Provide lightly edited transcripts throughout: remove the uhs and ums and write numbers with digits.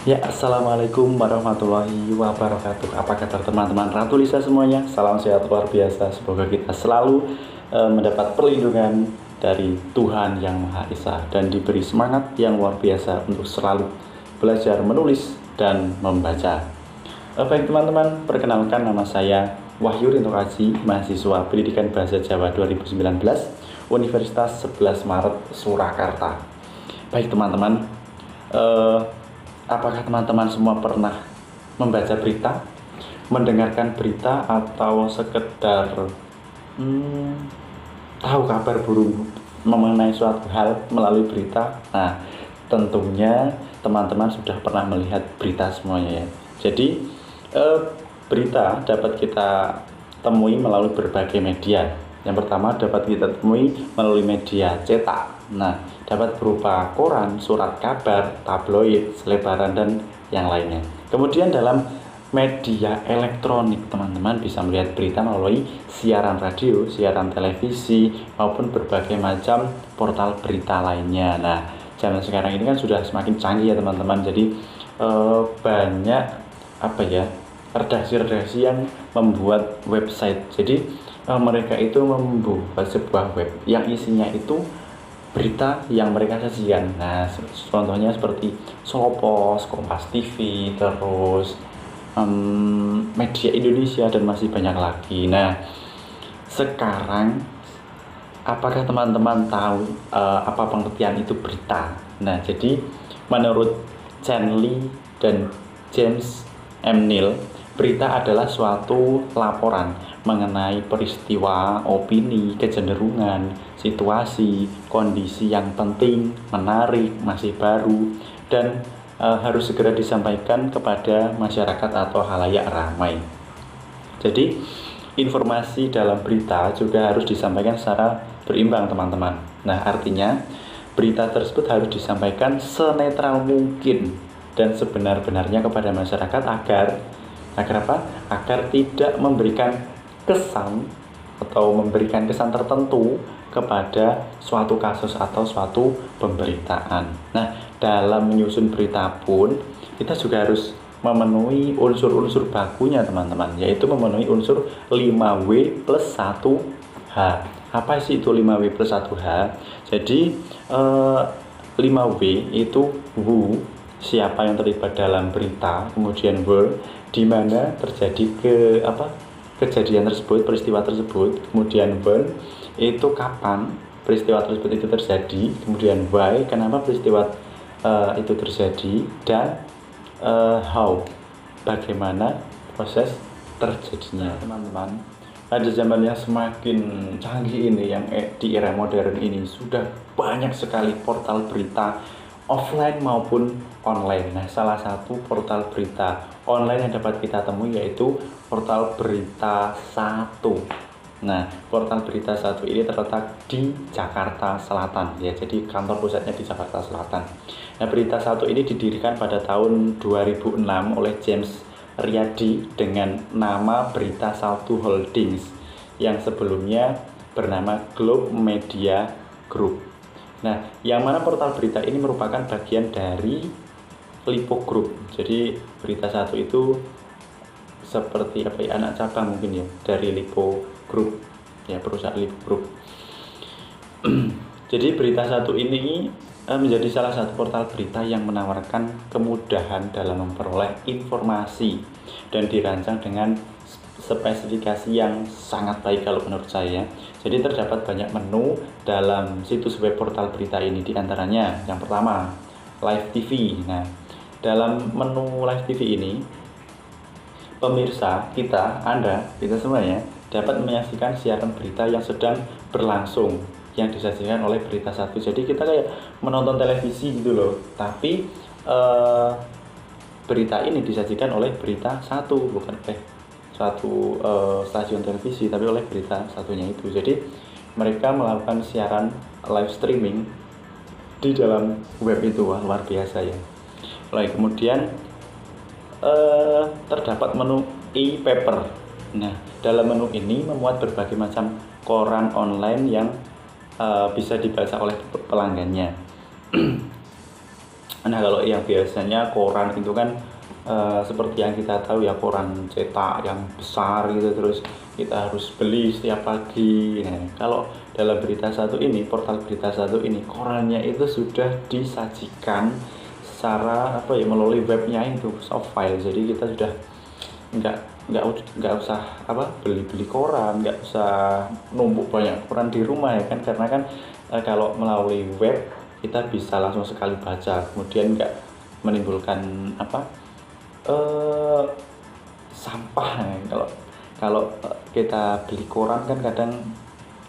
Ya, assalamualaikum warahmatullahi wabarakatuh. Apa kabar teman-teman Ratu Lisa semuanya? Salam sehat luar biasa. Semoga kita selalu mendapat perlindungan dari Tuhan Yang Maha Esa dan diberi semangat yang luar biasa untuk selalu belajar menulis dan membaca. Baik teman-teman, perkenalkan nama saya Wahyu Rinto Aji, mahasiswa Pendidikan Bahasa Jawa 2019, Universitas 11 Maret Surakarta. Baik teman-teman, apakah teman-teman semua pernah membaca berita, mendengarkan berita, atau sekedar tahu kabar burung mengenai suatu hal melalui berita? Nah, tentunya teman-teman sudah pernah melihat berita semuanya ya. Jadi, berita dapat kita temui melalui berbagai media. Yang pertama dapat kita temui melalui media cetak. Nah, dapat berupa koran, surat kabar, tabloid, selebaran, dan yang lainnya. Kemudian dalam media elektronik, teman-teman bisa melihat berita melalui siaran radio, siaran televisi, maupun berbagai macam portal berita lainnya. Nah, zaman sekarang ini kan sudah semakin canggih ya teman-teman. Jadi banyak redaksi-redaksi yang membuat website. Jadi mereka itu membuat sebuah web yang isinya itu berita yang mereka sajikan. Nah, contohnya seperti Solo Pos, Kompas TV, terus Media Indonesia, dan masih banyak lagi. Nah, sekarang apakah teman-teman tahu apa pengertian itu berita? Nah, jadi menurut Chen Li dan James M. Neal, berita adalah suatu laporan mengenai peristiwa, opini, kecenderungan, situasi, kondisi yang penting, menarik, masih baru, dan harus segera disampaikan kepada masyarakat atau halayak ramai. Jadi, informasi dalam berita juga harus disampaikan secara berimbang, teman-teman. Nah, artinya berita tersebut harus disampaikan senetral mungkin dan sebenar-benarnya kepada masyarakat agar apa? Agar tidak memberikan kesan atau memberikan kesan tertentu kepada suatu kasus atau suatu pemberitaan. Nah, dalam menyusun berita pun kita juga harus memenuhi unsur-unsur bakunya, teman-teman, yaitu memenuhi unsur 5W plus 1H. Apa sih itu 5W plus 1H? Jadi 5W itu who, siapa yang terlibat dalam berita, kemudian where, di mana terjadi kejadian tersebut, peristiwa tersebut, kemudian when, itu kapan peristiwa tersebut itu terjadi, kemudian why, kenapa peristiwa itu terjadi, dan how, bagaimana proses terjadinya. Teman-teman, pada zaman yang semakin canggih ini, yang di era modern ini, sudah banyak sekali portal berita offline maupun online. Nah, salah satu portal berita online yang dapat kita temui yaitu portal Berita 1. Nah, portal Berita 1 ini terletak di Jakarta Selatan ya. Jadi kantor pusatnya di Jakarta Selatan. Nah, Berita 1 ini didirikan pada tahun 2006 oleh James Riyadi dengan nama Berita 1 Holdings yang sebelumnya bernama Globe Media Group. Nah, yang mana portal berita ini merupakan bagian dari Lipo Group. Jadi Berita 1 itu seperti anak cabang mungkin ya dari Lipo Group ya, perusahaan Lipo Group. Jadi Berita 1 ini menjadi salah satu portal berita yang menawarkan kemudahan dalam memperoleh informasi dan dirancang dengan spesifikasi yang sangat baik kalau menurut saya. Jadi terdapat banyak menu dalam situs web portal berita ini, diantaranya yang pertama Live TV. Nah, dalam menu Live TV ini pemirsa kita semuanya dapat menyaksikan siaran berita yang sedang berlangsung yang disajikan oleh Berita 1. Jadi kita kayak menonton televisi gitu loh, tapi berita ini disajikan oleh Berita 1, bukan suatu stasiun televisi, tapi oleh Berita satunya itu. Jadi mereka melakukan siaran live streaming di dalam web itu. Wah, luar biasa ya. Lalu kemudian terdapat menu e-paper. Nah, dalam menu ini memuat berbagai macam koran online yang bisa dibaca oleh pelanggannya. Nah, kalau yang biasanya koran itu kan seperti yang kita tahu ya, koran cetak yang besar gitu, terus kita harus beli setiap pagi. Nah, kalau dalam berita satu ini, portal berita satu ini, korannya itu sudah disajikan secara apa ya, melalui webnya itu soft file. Jadi kita sudah nggak nggak usah apa beli koran, nggak usah numpuk banyak koran di rumah ya kan, karena kan kalau melalui web kita bisa langsung sekali baca, kemudian nggak menimbulkan apa eh, sampah ya. Kalau kalau kita beli koran kan kadang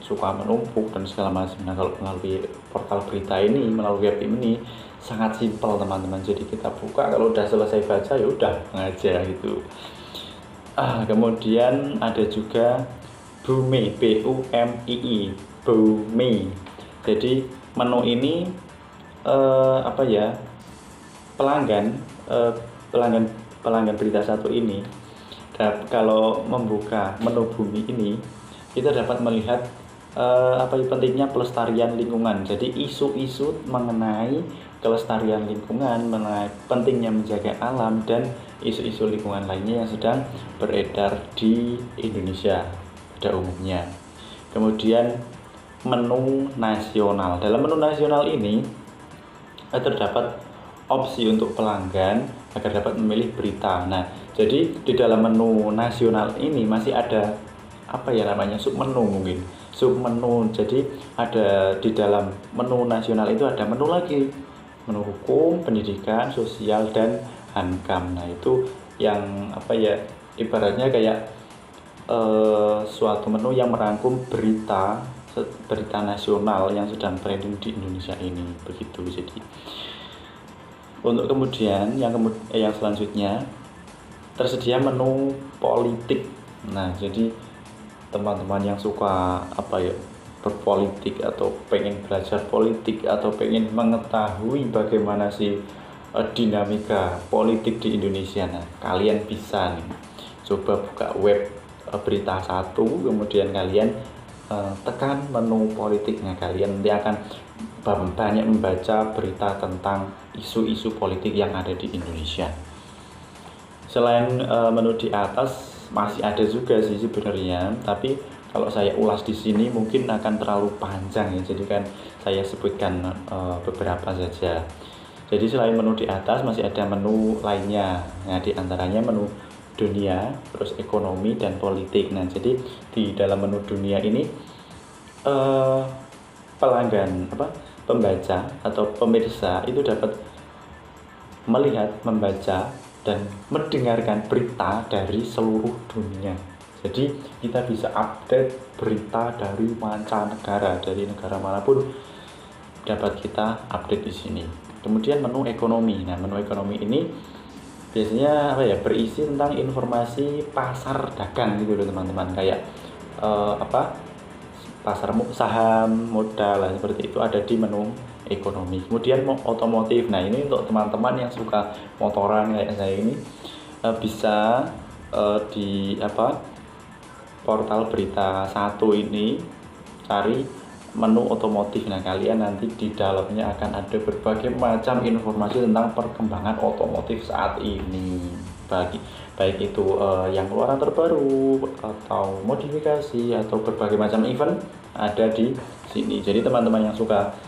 suka menumpuk dan segala macam. Nah, kalau melalui portal berita ini, melalui web ini sangat simpel teman-teman. Jadi kita buka, kalau udah selesai baca ya udah ngajar gitu. Kemudian ada juga Bumei, BUMII, Bumei. Jadi menu ini apa ya, pelanggan eh, pelanggan pelanggan berita satu ini kalau membuka menu Bumi ini, kita dapat melihat apa pentingnya pelestarian lingkungan. Jadi isu-isu mengenai kelestarian lingkungan, mengenai pentingnya menjaga alam, dan isu-isu lingkungan lainnya yang sedang beredar di Indonesia pada umumnya. Kemudian menu nasional. Dalam menu nasional ini terdapat opsi untuk pelanggan agar dapat memilih berita. Nah, jadi di dalam menu nasional ini masih ada apa ya namanya, submenu mungkin. Submenu. Jadi ada di dalam menu nasional itu ada menu lagi. Menu hukum, pendidikan, sosial, dan hankam. Nah, itu yang apa ya, ibaratnya kayak suatu menu yang merangkum berita nasional yang sedang trending di Indonesia ini, begitu. Jadi untuk kemudian yang selanjutnya tersedia menu politik. Nah, jadi teman-teman yang suka apa ya, berpolitik atau pengen belajar politik atau pengen mengetahui bagaimana sih dinamika politik di Indonesia, nah kalian bisa nih coba buka web berita satu, kemudian kalian tekan menu politiknya, kalian nanti akan banyak membaca berita tentang isu-isu politik yang ada di Indonesia. Selain menu di atas masih ada juga sih sebenarnya, tapi kalau saya ulas di sini mungkin akan terlalu panjang ya, jadi kan saya sebutkan beberapa saja. Jadi selain menu di atas masih ada menu lainnya. Nah, di antaranya menu dunia, terus ekonomi, dan politik. Nah, jadi di dalam menu dunia ini pelanggan pembaca atau pemirsa itu dapat melihat, membaca, dan mendengarkan berita dari seluruh dunia. Jadi kita bisa update berita dari mancanegara, dari negara manapun dapat kita update di sini. Kemudian menu ekonomi. Nah, menu ekonomi ini biasanya apa ya, berisi tentang informasi pasar dagang gitu loh teman-teman, kayak pasar saham, modal, seperti itu ada di menu ekonomi. Kemudian otomotif. Nah, ini untuk teman-teman yang suka motoran kayak saya ini bisa di portal berita satu ini cari menu otomotif. Nah, kalian nanti di dalamnya akan ada berbagai macam informasi tentang perkembangan otomotif saat ini, baik itu yang keluaran terbaru atau modifikasi atau berbagai macam event ada di sini. Jadi teman-teman yang suka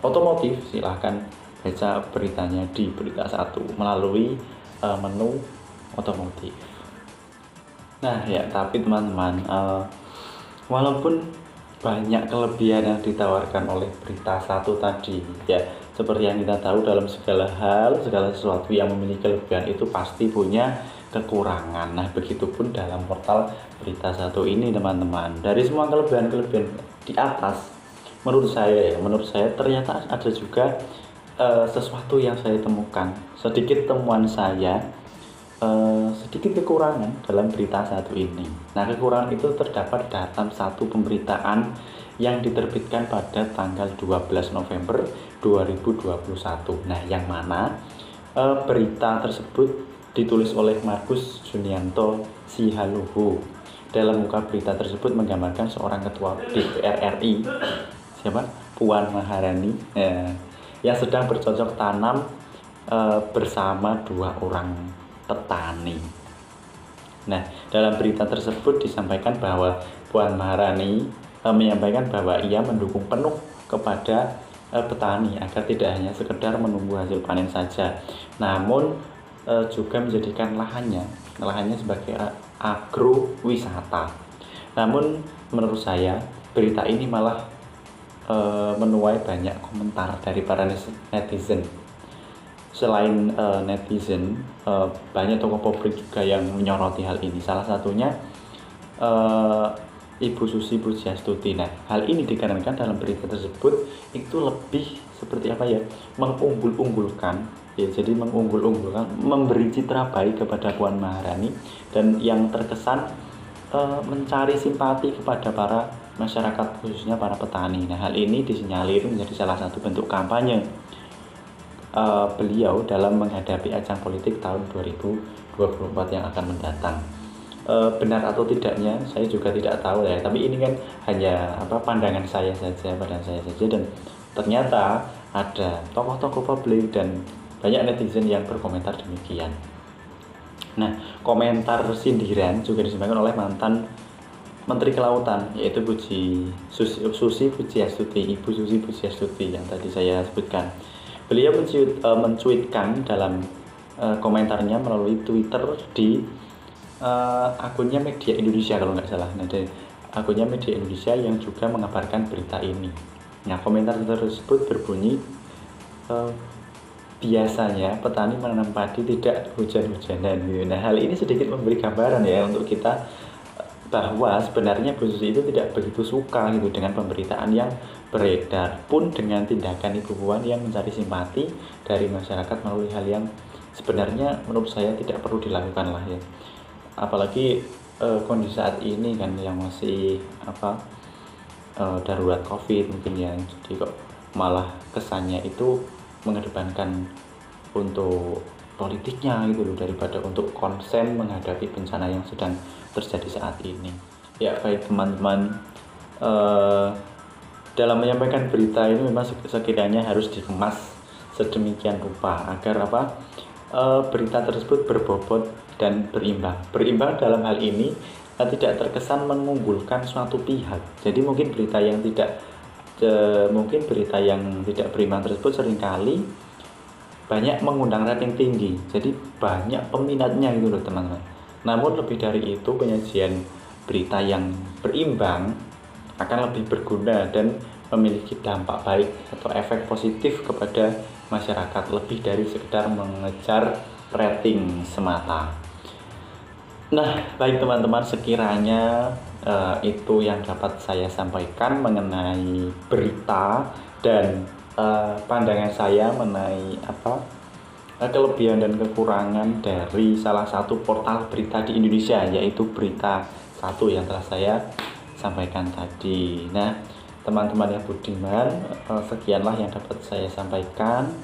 otomotif silahkan baca beritanya di berita satu melalui menu otomotif. Nah ya, tapi teman-teman walaupun banyak kelebihan yang ditawarkan oleh berita satu tadi ya, seperti yang kita tahu dalam segala hal, segala sesuatu yang memiliki kelebihan itu pasti punya kekurangan. Nah, begitupun dalam portal berita satu ini teman-teman. Dari semua kelebihan-kelebihan di atas, menurut saya ternyata ada juga sesuatu yang saya temukan, sedikit temuan saya, sedikit kekurangan dalam berita satu ini. Nah, kekurangan itu terdapat dalam satu pemberitaan yang diterbitkan pada tanggal 12 November 2021. Nah, yang mana berita tersebut ditulis oleh Markus Junianto Sihaluhu. Dalam muka berita tersebut menggambarkan seorang ketua DPR RI, siapa? Puan Maharani. yang sedang bercocok tanam bersama 2 orang petani. Nah, dalam berita tersebut disampaikan bahwa Puan Maharani menyampaikan bahwa ia mendukung penuh kepada petani agar tidak hanya sekedar menunggu hasil panen saja, namun juga menjadikan lahannya sebagai agrowisata. Namun menurut saya berita ini malah menuai banyak komentar dari para netizen. Selain netizen, banyak tokoh publik juga yang menyoroti hal ini. Salah satunya Ibu Susi Pujiastuti. Nah, hal ini dikarenakan dalam berita tersebut itu lebih seperti apa ya, mengunggul-unggulkan ya, jadi mengunggul-unggulkan, memberi citra baik kepada Puan Maharani, dan yang terkesan mencari simpati kepada para masyarakat, khususnya para petani. Nah, hal ini disinyalir menjadi salah satu bentuk kampanye beliau dalam menghadapi ajang politik tahun 2024 yang akan mendatang. Benar atau tidaknya saya juga tidak tahu ya, tapi ini kan hanya pandangan saya saja, dan ternyata ada tokoh-tokoh publik dan banyak netizen yang berkomentar demikian. Nah, komentar sindiran juga disampaikan oleh mantan Menteri Kelautan, yaitu Susi Pujiastuti, Ibu Susi Pujiastuti yang tadi saya sebutkan. Beliau mencuitkan dalam komentarnya melalui Twitter di akunnya Media Indonesia kalau nggak salah. Nah, dari akunnya Media Indonesia yang juga mengabarkan berita ini. Nah, komentar tersebut berbunyi, biasanya petani menanam padi tidak hujan-hujanan gitu. Nah, hal ini sedikit memberi gambaran ya untuk kita bahwa sebenarnya Bu Susi itu tidak begitu suka gitu dengan pemberitaan yang beredar, pun dengan tindakan Ibu Puan yang mencari simpati dari masyarakat melalui hal yang sebenarnya menurut saya tidak perlu dilakukan lah ya. Apalagi kondisi saat ini kan yang masih darurat COVID mungkin ya, jadi kok malah kesannya itu mengedepankan untuk politiknya gitu loh, daripada untuk konsen menghadapi bencana yang sedang terjadi saat ini. Ya baik teman-teman, dalam menyampaikan berita ini memang sekiranya harus dikemas sedemikian rupa agar berita tersebut berbobot dan berimbang dalam hal ini tidak terkesan mengunggulkan suatu pihak. Jadi mungkin berita yang tidak berimbang tersebut seringkali banyak mengundang rating tinggi, jadi banyak peminatnya gitu loh teman-teman. Namun lebih dari itu, penyajian berita yang berimbang akan lebih berguna dan memiliki dampak baik atau efek positif kepada masyarakat, lebih dari sekedar mengejar rating semata. Nah, baik teman-teman, sekiranya itu yang dapat saya sampaikan mengenai berita dan pandangan saya mengenai kelebihan dan kekurangan dari salah satu portal berita di Indonesia, yaitu Berita Satu yang telah saya sampaikan tadi. Nah, teman-teman yang budiman, sekianlah yang dapat saya sampaikan.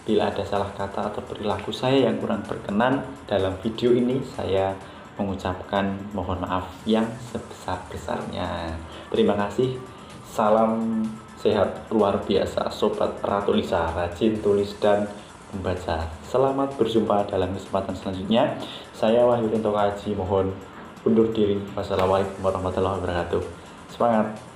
Bila ada salah kata atau perilaku saya yang kurang berkenan dalam video ini, saya mengucapkan mohon maaf yang sebesar-besarnya. Terima kasih. Salam sehat luar biasa Sobat Ratu Lisa, rajin tulis dan membaca. Selamat berjumpa dalam kesempatan selanjutnya. Saya Wahyu Rinto Kaji mohon undur diri. Wassalamualaikum warahmatullahi wabarakatuh. Semangat.